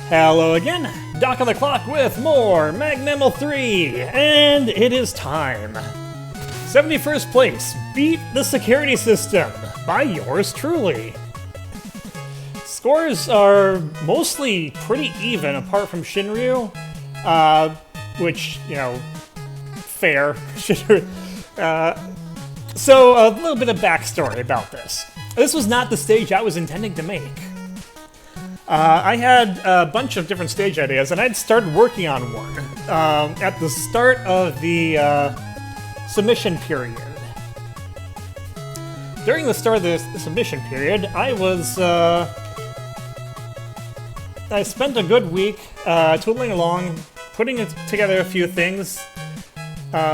Hello again, Doc on the clock with more MAGMML3, and it is time. 71st place, Beat the Security System, by yours truly. Scores are mostly pretty even, apart from Shinryu, which, you know, fair. So, a little bit of backstory about this. This was not the stage I was intending to make. I had a bunch of different stage ideas, and I'd started working on one at the start of the submission period. During the start of the submission period, I spent a good week twiddling along, putting together a few things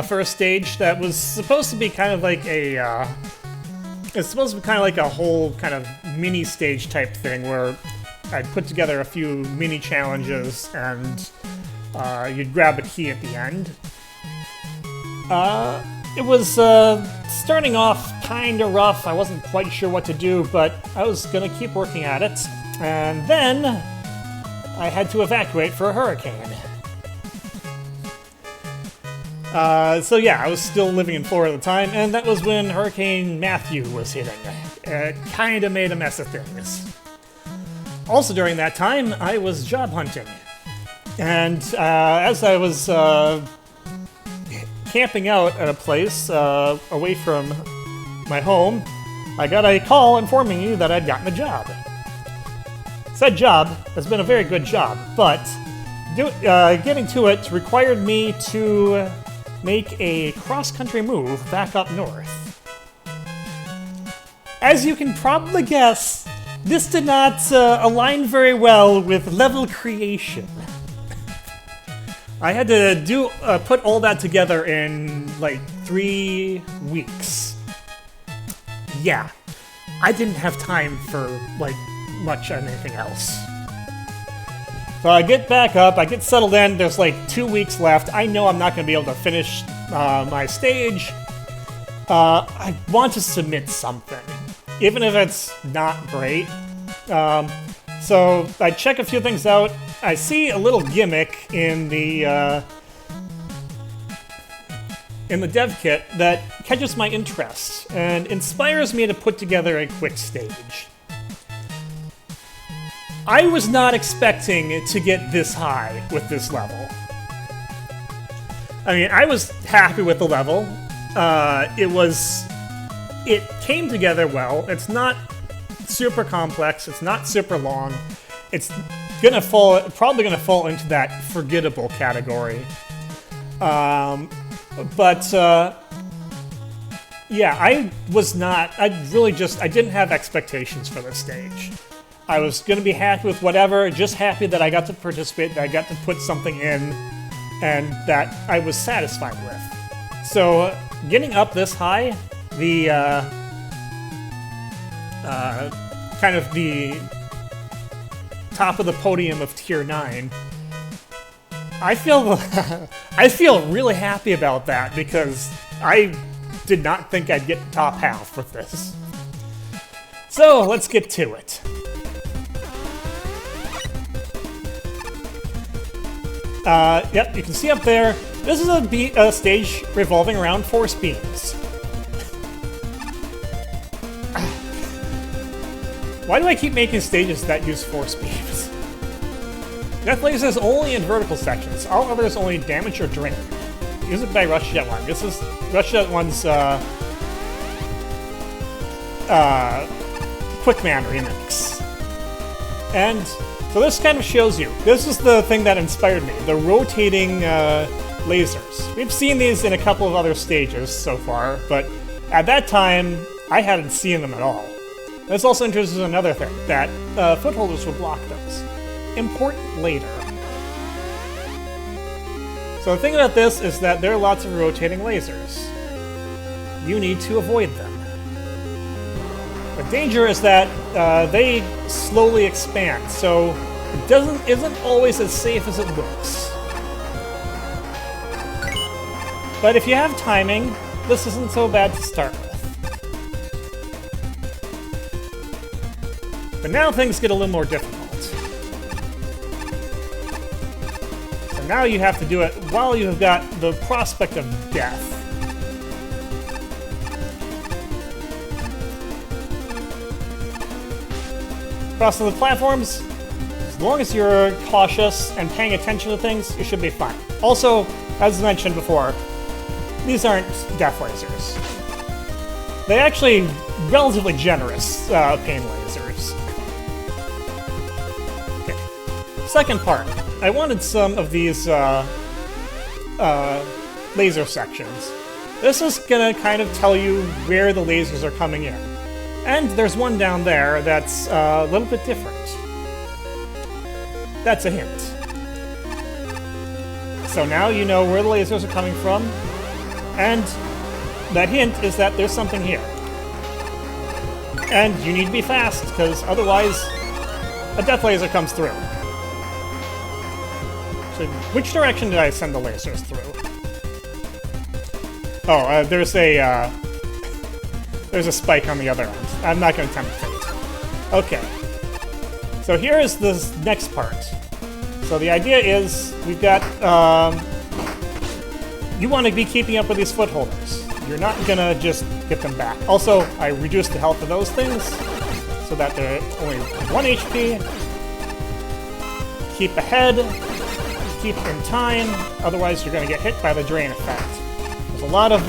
for a stage that was supposed to be kind of like a whole kind of mini stage type thing where I'd put together a few mini challenges and you'd grab a key at the end. It was starting off kinda rough. I wasn't quite sure what to do, but I was gonna keep working at it. And then I had to evacuate for a hurricane. So yeah, I was still living in Florida at the time, and that was when Hurricane Matthew was hitting. It kinda made a mess of things. Also during that time, I was job hunting. And as I was camping out at a place away from my home, I got a call informing me that I'd gotten a job. Said job has been a very good job, but getting to it required me to make a cross-country move back up north. As you can probably guess, this did not align very well with level creation. I had to put all that together in like 3 weeks. Yeah, I didn't have time for like much anything else. So I get back up, I get settled in, there's like 2 weeks left. I know I'm not going to be able to finish my stage. I want to submit something, even if it's not great. So I check a few things out. I see a little gimmick in the dev kit that catches my interest and inspires me to put together a quick stage. I was not expecting to get this high with this level. I mean, I was happy with the level. It came together well. It's not super complex. It's not super long. It's probably gonna fall into that forgettable category. Yeah, I didn't have expectations for this stage. I was gonna be happy with whatever, just happy that I got to participate, that I got to put something in, and that I was satisfied with. So, getting up this high, the kind of the top of the podium of Tier 9, I feel really happy about that because I did not think I'd get top half with this. So, let's get to it. Yep, you can see up there, this is a stage revolving around force beams. Why do I keep making stages that use force beams? Death lasers only in vertical sections, all others only damage or drain. Use it by Rush Jet 1. This is Rush Jet 1's Quickman remix. And so this kind of shows you. This is the thing that inspired me, the rotating lasers. We've seen these in a couple of other stages so far, but at that time, I hadn't seen them at all. This also introduces another thing, that footholders will block those. Important later. So the thing about this is that there are lots of rotating lasers. You need to avoid them. The danger is that they slowly expand, so it isn't always as safe as it looks. But if you have timing, this isn't so bad to start with. But now things get a little more difficult. And now you have to do it while you have got the prospect of death. Crossing the platforms, as long as you're cautious and paying attention to things, you should be fine. Also, as mentioned before, these aren't death lasers. They're actually relatively generous pain lasers. Okay. Second part. I wanted some of these laser sections. This is gonna kind of tell you where the lasers are coming in. And there's one down there that's a little bit different. That's a hint. So now you know where the lasers are coming from, and that hint is that there's something here. And you need to be fast, because otherwise a death laser comes through. So which direction did I send the lasers through? Oh, there's a spike on the other end. I'm not going to tempt fate. Okay. So here is this next part. So the idea is we've got... you want to be keeping up with these footholders. You're not going to just get them back. Also, I reduced the health of those things so that they're only 1 HP. Keep ahead. Keep in time. Otherwise, you're going to get hit by the drain effect. There's a lot of...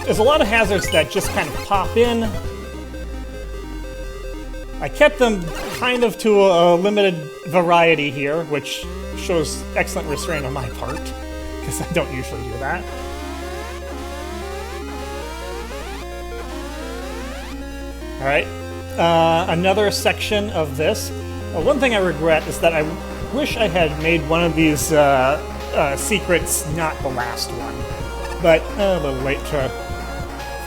There's a lot of hazards that just kind of pop in. I kept them kind of to a limited variety here, which shows excellent restraint on my part, because I don't usually do that. Alright, another section of this. One thing I regret is that I wish I had made one of these secrets not the last one. But a little late for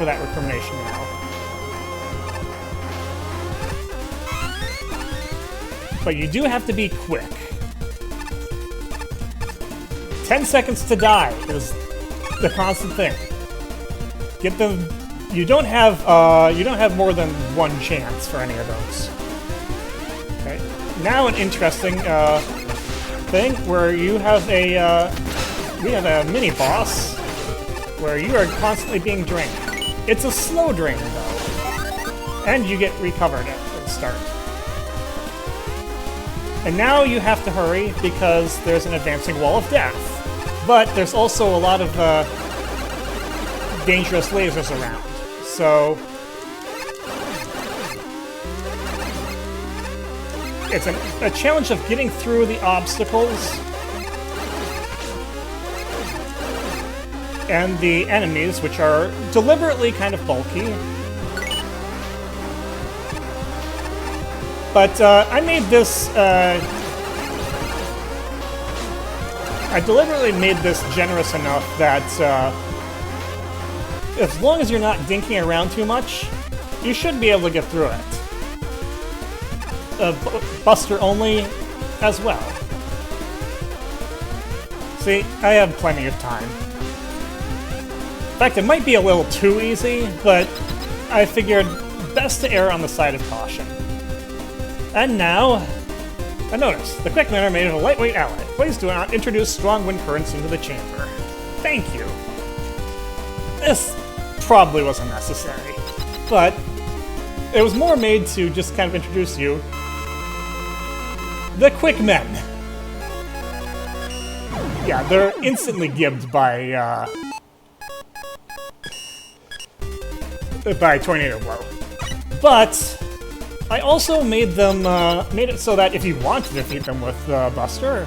that recrimination now. But you do have to be quick. 10 seconds to die is the constant thing. Get them. You don't have more than one chance for any of those. Okay. Now an interesting thing where you have we have a mini boss where you are constantly being drained. It's a slow drain though, and you get recovered at the start. And now you have to hurry because there's an advancing wall of death. But there's also a lot of dangerous lasers around. So it's a challenge of getting through the obstacles and the enemies, which are deliberately kind of bulky. But I made this... I deliberately made this generous enough that as long as you're not dinking around too much, you should be able to get through it. Buster only as well. See, I have plenty of time. In fact, it might be a little too easy, but I figured best to err on the side of caution. And now, a notice. The quick men are made of a lightweight alloy. Please do not introduce strong wind currents into the chamber. Thank you. This probably wasn't necessary, but it was more made to just kind of introduce you. The quick men. Yeah, they're instantly gibbed by tornado blow. But I also made them made it so that if you want to defeat them with Buster,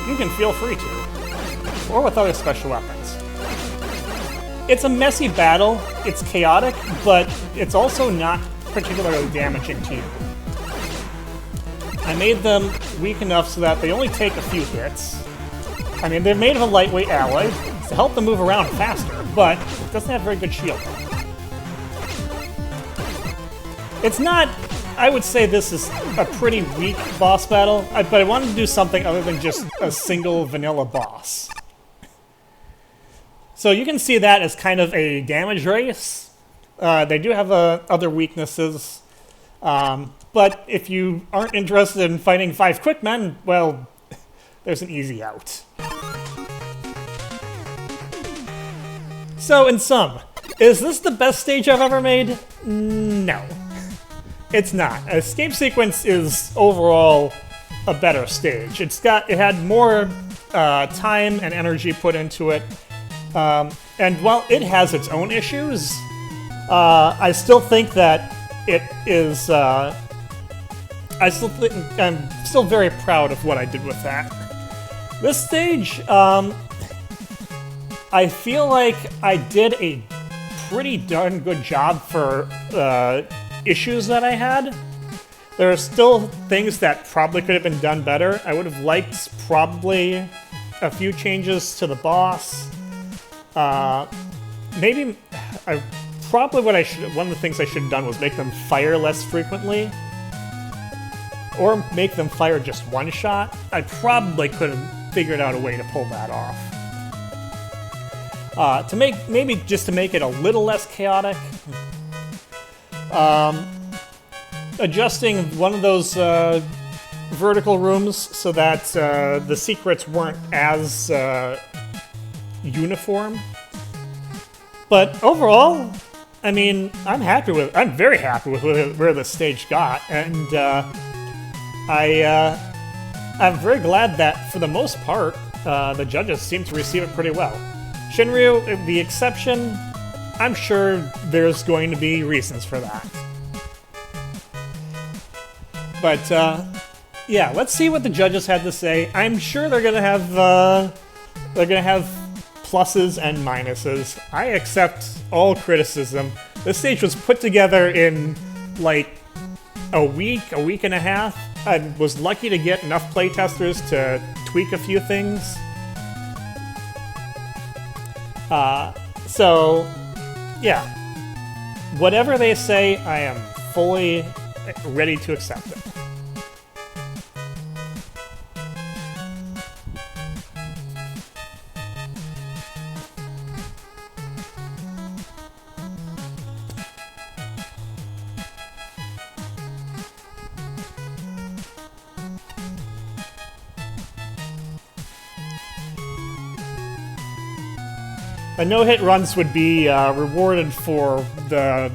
you can feel free to, or with other special weapons. It's a messy battle. It's chaotic, but it's also not particularly damaging to you. I made them weak enough so that they only take a few hits. I mean, they're made of a lightweight alloy to help them move around faster, but it doesn't have very good shield. It's not... I would say this is a pretty weak boss battle, but I wanted to do something other than just a single vanilla boss. So you can see that as kind of a damage race. They do have other weaknesses. But if you aren't interested in fighting 5 quick men, well, there's an easy out. So, in sum, is this the best stage I've ever made? No. It's not. Escape Sequence is overall a better stage. It had more time and energy put into it. And while it has its own issues, I still think that it is... I'm still very proud of what I did with that. This stage, I feel like I did a pretty darn good job for issues that I had. There are still things that probably could have been done better. I would have liked probably a few changes to the boss. Maybe one of the things I should have done was make them fire less frequently, or make them fire just one shot. I probably could have figured out a way to pull that off. To make it a little less chaotic. Adjusting one of those vertical rooms so that the secrets weren't as uniform. But overall, I mean, I'm very happy with where the stage got, and I'm very glad that for the most part, the judges seem to receive it pretty well. Shinryu, the exception, I'm sure there's going to be reasons for that. But yeah, let's see what the judges had to say. I'm sure they're gonna have pluses and minuses. I accept all criticism. This stage was put together in like a week and a half. I was lucky to get enough playtesters to tweak a few things. So yeah, whatever they say, I am fully ready to accept it. The no-hit runs would be rewarded for the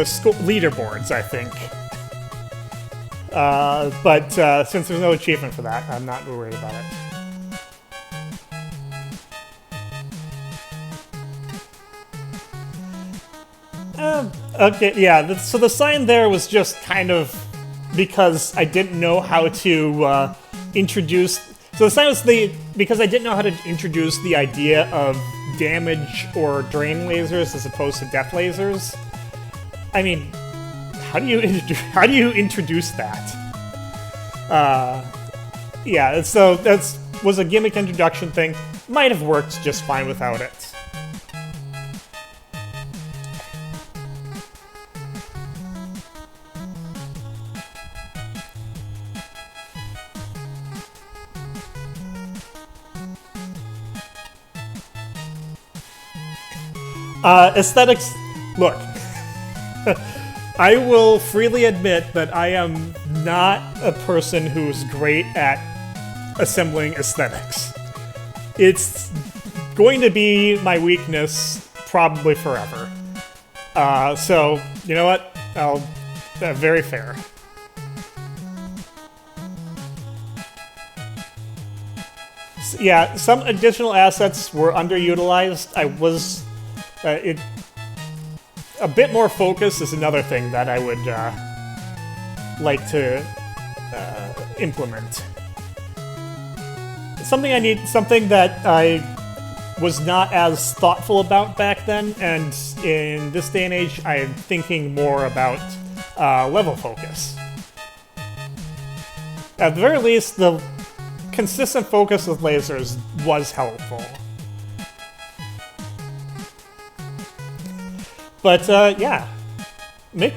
school leaderboards, I think. But since there's no achievement for that, I'm not worried about it. Okay, yeah, so the sign there was just kind of because I didn't know how to introduce... So the sign was because I didn't know how to introduce the idea of damage or drain lasers as opposed to death lasers. I mean, how do you introduce that? Yeah, so that was a gimmick introduction thing. Might have worked just fine without it. Aesthetics, look, I will freely admit that I am not a person who's great at assembling aesthetics. It's going to be my weakness probably forever. So, you know what? Very fair. Yeah, some additional assets were underutilized. A bit more focus is another thing that I would like to implement. Something that I was not as thoughtful about back then, and in this day and age, I am thinking more about level focus. At the very least, the consistent focus with lasers was helpful. But, yeah, Mick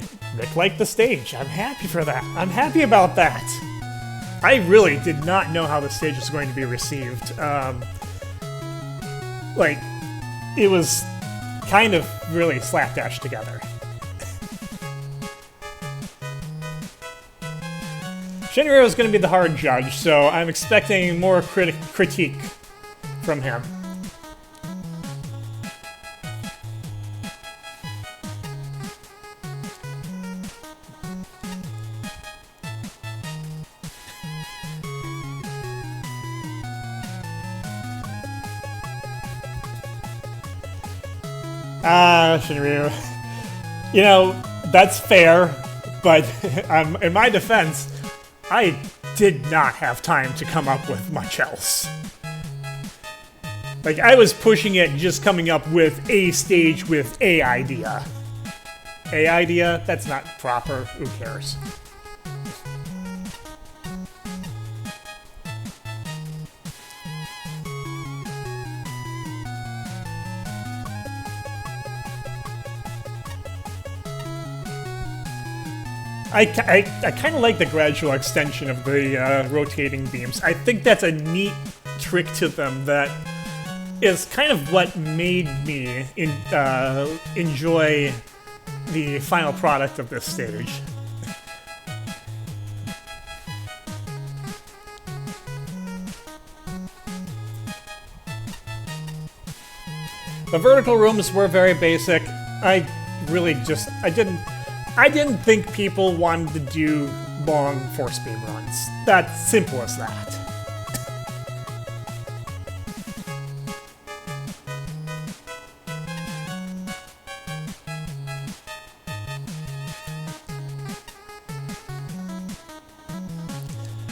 liked the stage. I'm happy for that. I'm happy about that. I really did not know how the stage was going to be received. It was kind of really slapdash together. Shinryu is going to be the hard judge, so I'm expecting more critique from him. Shinryu. You know, that's fair, but in my defense, I did not have time to come up with much else. Like, I was pushing it just coming up with a stage with a idea. A idea? That's not proper. Who cares? I kind of like the gradual extension of the rotating beams. I think that's a neat trick to them that is kind of what made me enjoy the final product of this stage. The vertical rooms were very basic. I didn't think people wanted to do long force beam runs. That's simple as that.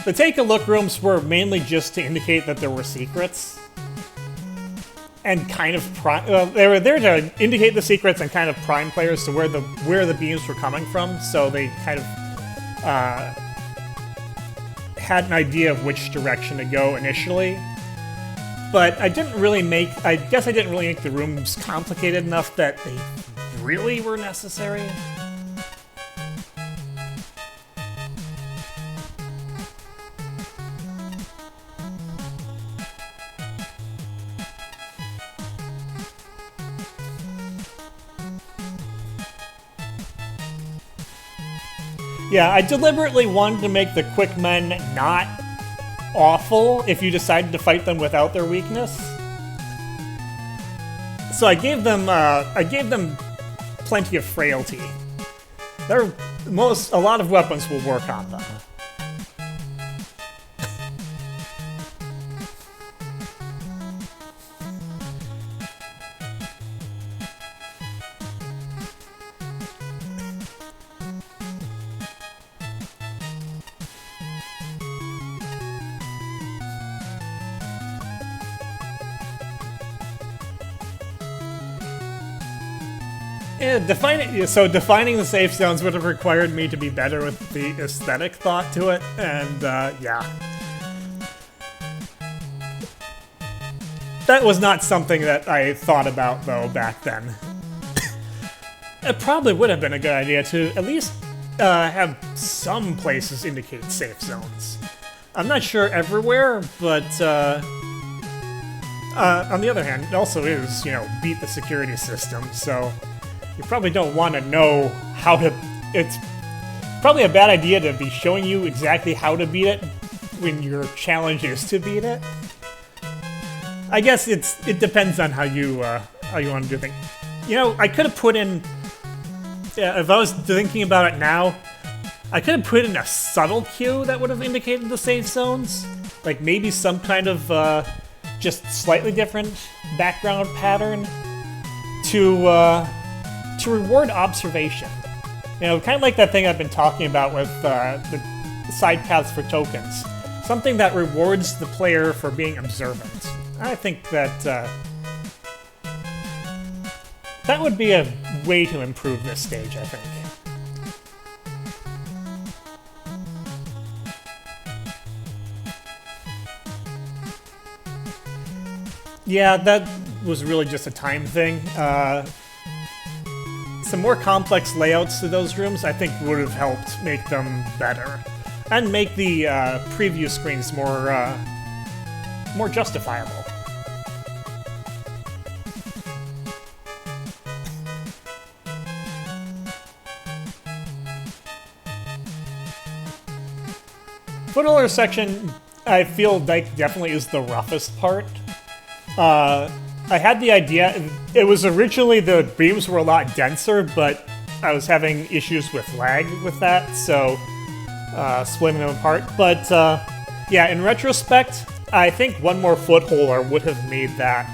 The take-a-look rooms were mainly just to indicate that there were secrets. And kind of they were there to indicate the secrets and kind of prime players to where the beams were coming from, so they kind of had an idea of which direction to go initially. But I guess I didn't really make the rooms complicated enough that they really were necessary. Yeah, I deliberately wanted to make the quick men not awful if you decided to fight them without their weakness. So I gave them plenty of frailty. A lot of weapons will work on them. Defining the safe zones would have required me to be better with the aesthetic thought to it, and yeah. That was not something that I thought about, though, back then. It probably would have been a good idea to at least have some places indicate safe zones. I'm not sure everywhere, but on the other hand, it also is, beat the security system, so you probably don't want to know how to... It's probably a bad idea to be showing you exactly how to beat it when your challenge is to beat it. I guess it depends on how you want to do things. I could have put in... if I was thinking about it now, I could have put in a subtle cue that would have indicated the safe zones. Like maybe some kind of just slightly different background pattern to reward observation. Kind of like that thing I've been talking about with the side paths for tokens. Something that rewards the player for being observant. I think that that would be a way to improve this stage, I think. Yeah, that was really just a time thing. Some more complex layouts to those rooms, I think, would have helped make them better. And make the preview screens more justifiable. Footholder section, I feel like definitely is the roughest part. I had the idea, it was originally the beams were a lot denser, but I was having issues with lag with that, so splitting them apart. But yeah, in retrospect, I think one more footholder would have made that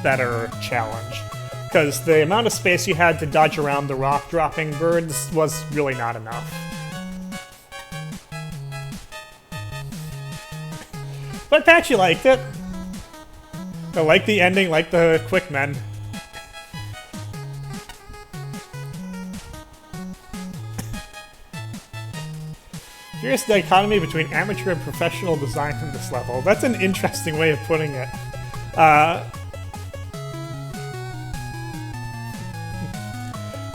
better challenge. Because the amount of space you had to dodge around the rock-dropping birds was really not enough. But Patchy liked it. I like the ending, like the quick mend. Curious dichotomy between amateur and professional design in this level. That's an interesting way of putting it.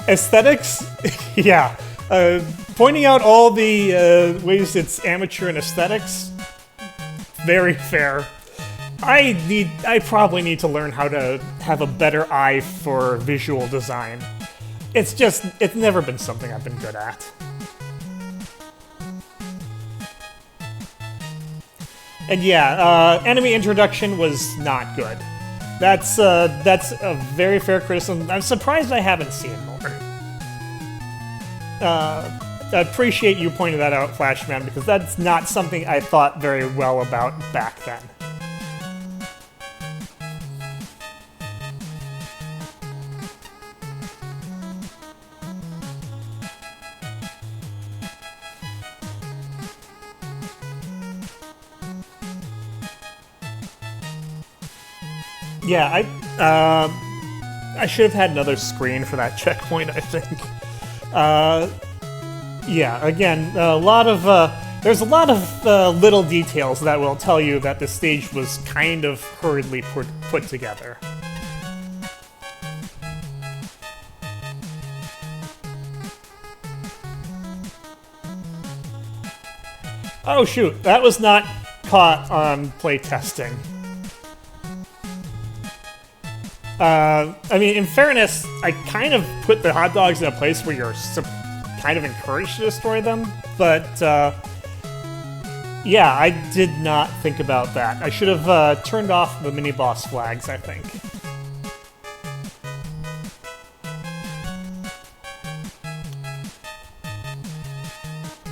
Aesthetics? Yeah. Pointing out all the ways it's amateur and aesthetics, very fair. I probably need to learn how to have a better eye for visual design. It's never been something I've been good at. And yeah, enemy introduction was not good. That's a very fair criticism. I'm surprised I haven't seen more. I appreciate you pointing that out, Flashman, because that's not something I thought very well about back then. Yeah, I should have had another screen for that checkpoint, I think. Yeah, again, there's a lot of little details that will tell you that the stage was kind of hurriedly put together. Oh shoot, that was not caught on playtesting. I mean, in fairness, I kind of put the hot dogs in a place where you're kind of encouraged to destroy them, but yeah, I did not think about that. I should have turned off the mini-boss flags, I think.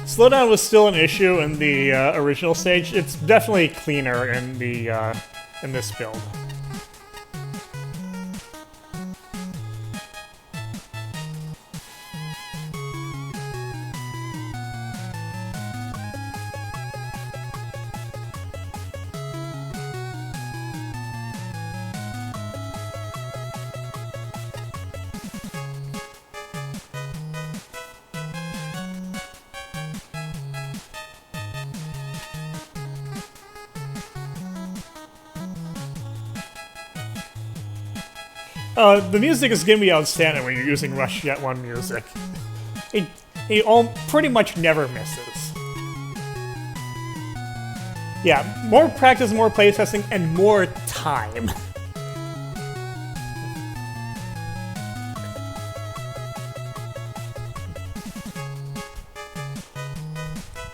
Slowdown was still an issue in the original stage. It's definitely cleaner in the in this build. The music is going to be outstanding when you're using Rush Jet 1 music. He pretty much never misses. Yeah, more practice, more playtesting, and more time.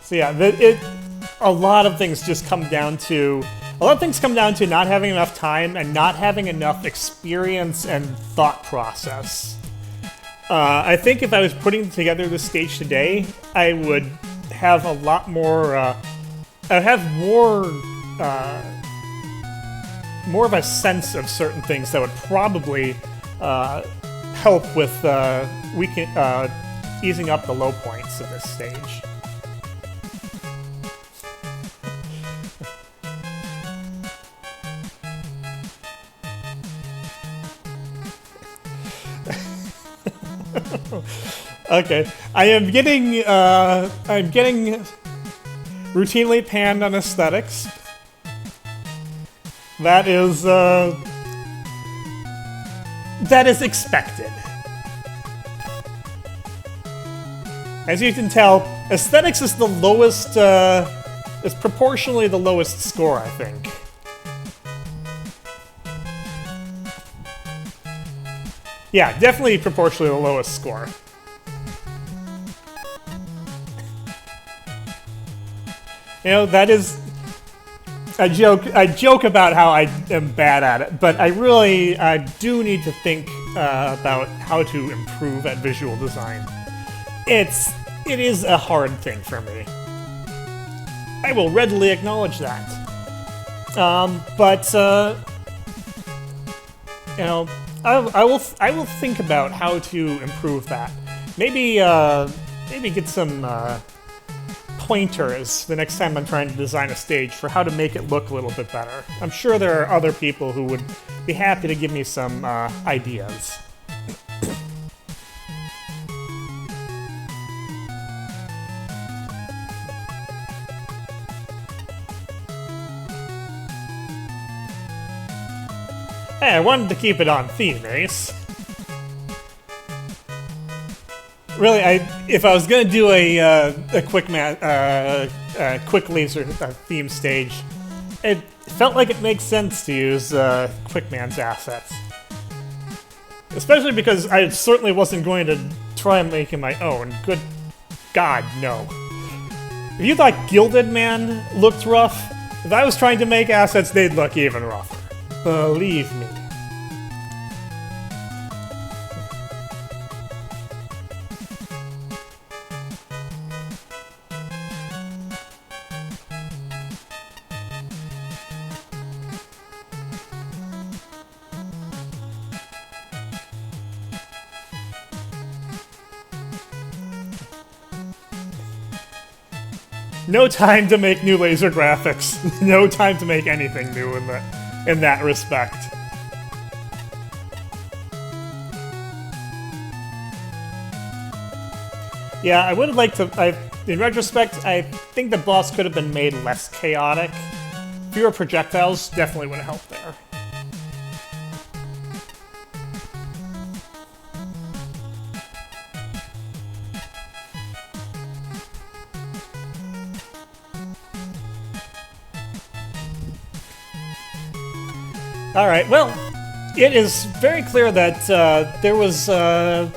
So yeah, a lot of things just come down to... A lot of things come down to not having enough time and not having enough experience and thought process. I think if I was putting together this stage today, I would have a lot more... I'd have more of a sense of certain things that would probably help with easing up the low points of this stage. Okay, I'm getting routinely panned on aesthetics. That is expected. As you can tell, aesthetics is the lowest, is proportionally the lowest score, I think. Yeah, definitely proportionally the lowest score. that is a joke. I joke about how I am bad at it, but I really do need to think about how to improve at visual design. It is a hard thing for me. I will readily acknowledge that. But I will think about how to improve that. Maybe get some pointers the next time I'm trying to design a stage for how to make it look a little bit better. I'm sure there are other people who would be happy to give me some ideas. Hey, I wanted to keep it on theme, Ace. Really, if I was gonna do a quick laser theme stage, it felt like it makes sense to use Quickman's assets, especially because I certainly wasn't going to try and make it my own. Good God, no! If you thought Gilded Man looked rough, if I was trying to make assets, they'd look even rougher. Believe me. No time to make new laser graphics. No time to make anything new in that respect. Yeah, I would like to. In retrospect, I think the boss could have been made less chaotic. Fewer projectiles definitely would have helped there. Alright, well, it is very clear that there was a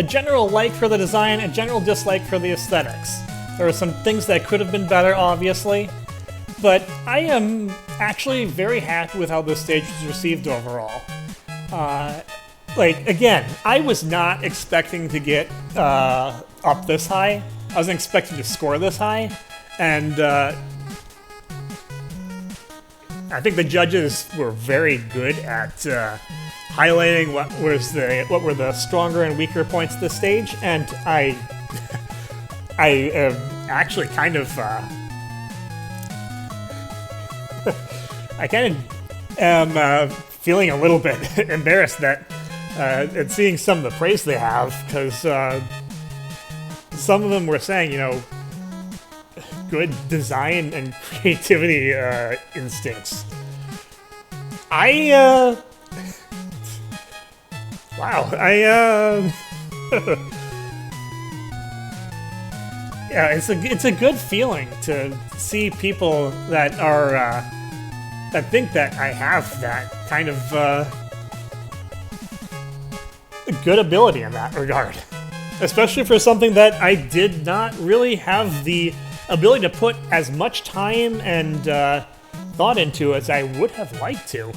general like for the design, a general dislike for the aesthetics. There were some things that could have been better, obviously, but I am actually very happy with how this stage was received overall. Again, I was not expecting to get up this high. I wasn't expecting to score this high, and I think the judges were very good at highlighting what were the stronger and weaker points of the stage, and I am actually kind of am feeling a little bit embarrassed that at seeing some of the praise they have, because some of them were saying, good design and creativity instincts. Yeah, it's a good feeling to see people that are that think that I have that kind of good ability in that regard, especially for something that I did not really have the ability to put as much time and thought into as I would have liked to.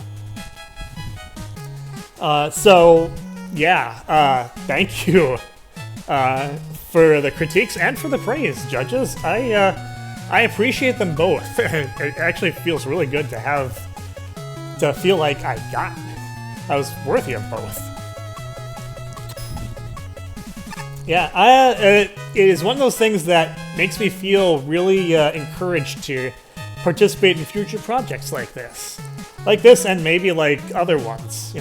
So, yeah, thank you for the critiques and for the praise, judges. I appreciate them both. It actually feels really good to feel like I was worthy of both. Yeah, it is one of those things that makes me feel really encouraged to participate in future projects like this. Like this, and maybe like other ones.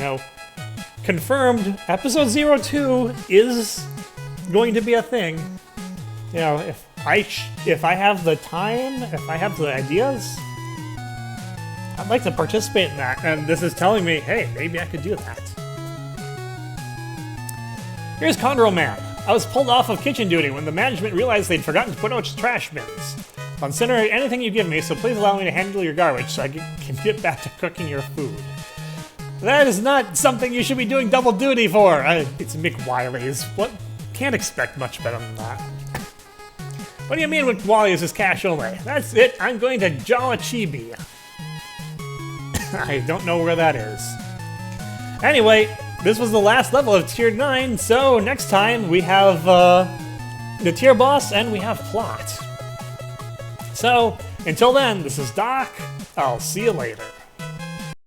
Confirmed, episode 02 is going to be a thing. If I have the time, if I have the ideas, I'd like to participate in that, and this is telling me, hey, maybe I could do that. Here's Condro Man. I was pulled off of kitchen duty when the management realized they'd forgotten to put out trash bins. I'll incinerate anything you give me, so please allow me to handle your garbage so I can get back to cooking your food. That is not something you should be doing double duty for. It's Mick Wiley's. What? Can't expect much better than that. What do you mean with Wally is his cash only? That's it, I'm going to Jawa Chibi. I don't know where that is. Anyway, this was the last level of Tier 9, so next time we have the tier boss and we have plot. So, until then, this is Doc. I'll see you later.